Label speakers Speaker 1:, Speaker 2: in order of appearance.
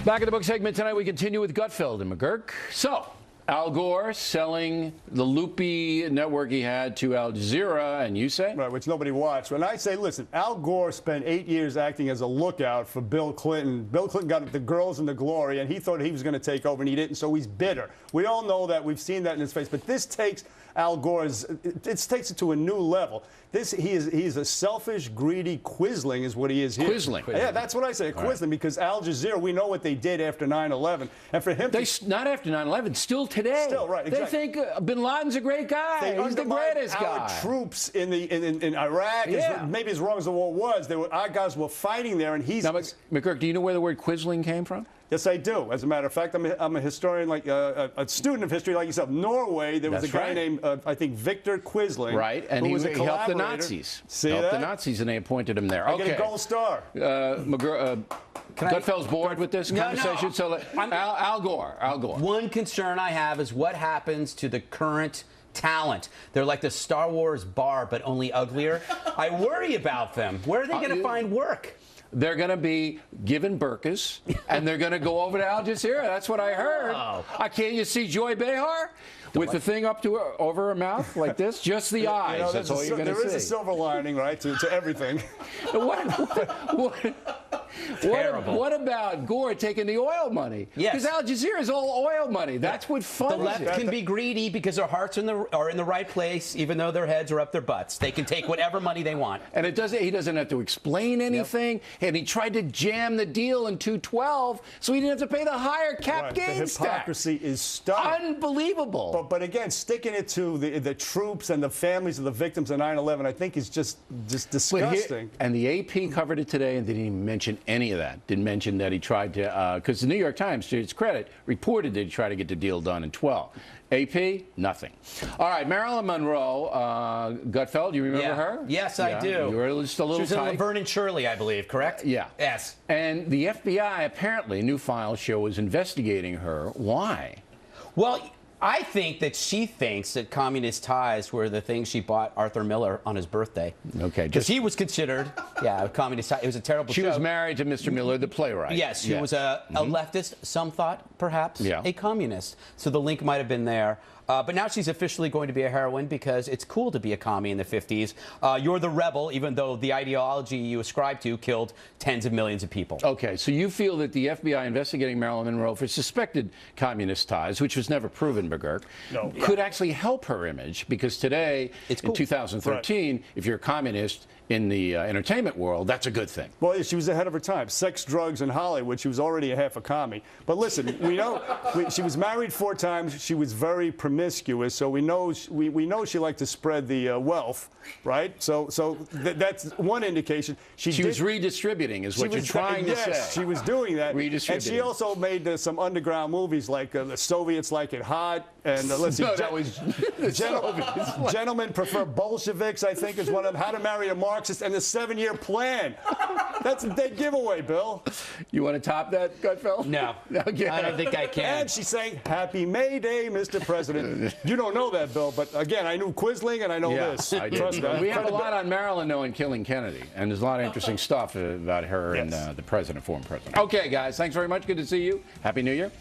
Speaker 1: Back in the book segment tonight, we continue with Gutfeld and McGuirk. So, Al Gore selling the loopy network he had to Al Jazeera, and you say?
Speaker 2: Right, which nobody watched. When I say, listen, Al Gore spent 8 years acting as a lookout for Bill Clinton. Bill Clinton got the girls and the glory, and he thought he was going to take over, and he didn't, so he's bitter. We all know that. We've seen that in his face. But this takes Al Gore's, it takes it to a new level. He's a selfish, greedy quisling is what he is here.
Speaker 1: Quisling.
Speaker 2: Yeah, that's what I say, a quisling, because Al Jazeera, we know what they did after 9/11. And for him
Speaker 1: Not after 9/11, still today.
Speaker 2: Still, right, exactly.
Speaker 1: They think Bin Laden's a great guy. He's the greatest guy.
Speaker 2: Our troops in Iraq, maybe as wrong as the war was, our guys were fighting there, and he's...
Speaker 1: Now, McGuirk, do you know where the word quisling came from?
Speaker 2: Yes, I do. As a matter of fact, I'm a historian, like a student of history like yourself. Norway, there was a guy named, I think, Victor Quisling.
Speaker 1: Right, and he helped the Nazis.
Speaker 2: See
Speaker 1: helped
Speaker 2: that?
Speaker 1: the Nazis, and they appointed him there.
Speaker 2: I get a gold star.
Speaker 1: Gutfeld's bored with this conversation,
Speaker 3: no.
Speaker 1: so Al Gore.
Speaker 3: One concern I have is what happens to the current talent. They're like the Star Wars bar, but only uglier. I worry about them. Where are they going to find work?
Speaker 1: They're going to be given burqas, and they're going to go over to Al Jazeera. That's what I heard. Can't you see Joy Behar with the thing up to her, over her mouth like this? Just the eyes. That's all you're going to see.
Speaker 2: There is a silver lining, right, to everything.
Speaker 1: What about Gore taking the oil money?
Speaker 3: Yes.
Speaker 1: Because Al Jazeera is all oil money. That's what funds
Speaker 3: The left can be greedy because their hearts are in the right place, even though their heads are up their butts. They can take whatever money they want.
Speaker 1: And he doesn't have to explain anything. And he tried to jam the deal in 2012, so he didn't have to pay the higher cap gains tax.
Speaker 2: The hypocrisy is stunning.
Speaker 1: Unbelievable.
Speaker 2: But again, sticking it to the troops and the families of the victims of 9/11, I think is just disgusting.
Speaker 1: And the AP covered it today and didn't even mention any of that. Didn't mention that he tried to, because the New York Times, to its credit, reported that he tried to get the deal done in 12. AP, nothing. All right, Marilyn Monroe, Gutfeld, you remember her?
Speaker 3: Yes, I do.
Speaker 1: You were just a little
Speaker 3: She was in Laverne and Shirley, I believe, correct?
Speaker 1: Yeah.
Speaker 3: Yes.
Speaker 1: And the FBI, apparently, new files show, is investigating her. Why?
Speaker 3: Well, I think that she thinks that communist ties were the things she bought Arthur Miller on his birthday.
Speaker 1: Okay.
Speaker 3: Because he was considered, a communist tie. It was a terrible show.
Speaker 1: She was married to Mr. Miller, the playwright.
Speaker 3: Yes, she was a leftist, some thought, perhaps, a communist. So the link might have been there. But now she's officially going to be a heroine because it's cool to be a commie in the 50s. You're the rebel, even though the ideology you ascribe to killed tens of millions of people.
Speaker 1: Okay, so you feel that the FBI investigating Marilyn Monroe for suspected communist ties, which was never proven, McGuirk, could actually help her image, because today, in 2013, if you're a communist in the entertainment world, that's a good thing.
Speaker 2: Well, she was ahead of her time. Sex, drugs, and Hollywood. She was already a half a commie. But listen, we know she was married 4 times. She was very promiscuous, so we know she liked to spread the wealth, right? So that's one indication. She was
Speaker 1: redistributing, is what you're trying to say.
Speaker 2: Yes, she was doing that.
Speaker 1: Redistributing.
Speaker 2: And she also made some underground movies like The Soviets Like It Hot, and let's see, Gentlemen Prefer Bolsheviks, I think, is one of them. How to Marry a Marxist, and the 7-Year Plan. That's a dead giveaway, Bill.
Speaker 1: You want to top that, Gutfeld?
Speaker 3: No.
Speaker 1: Okay.
Speaker 3: I don't think I can.
Speaker 2: And she's saying, Happy May Day, Mr. President. You don't know that, Bill, but again, I knew Quisling and I know this.
Speaker 1: I do. We have a lot on Marilyn, though, in killing Kennedy, and there's a lot of interesting stuff about her and the president, former president. Okay, guys, thanks very much. Good to see you. Happy New Year.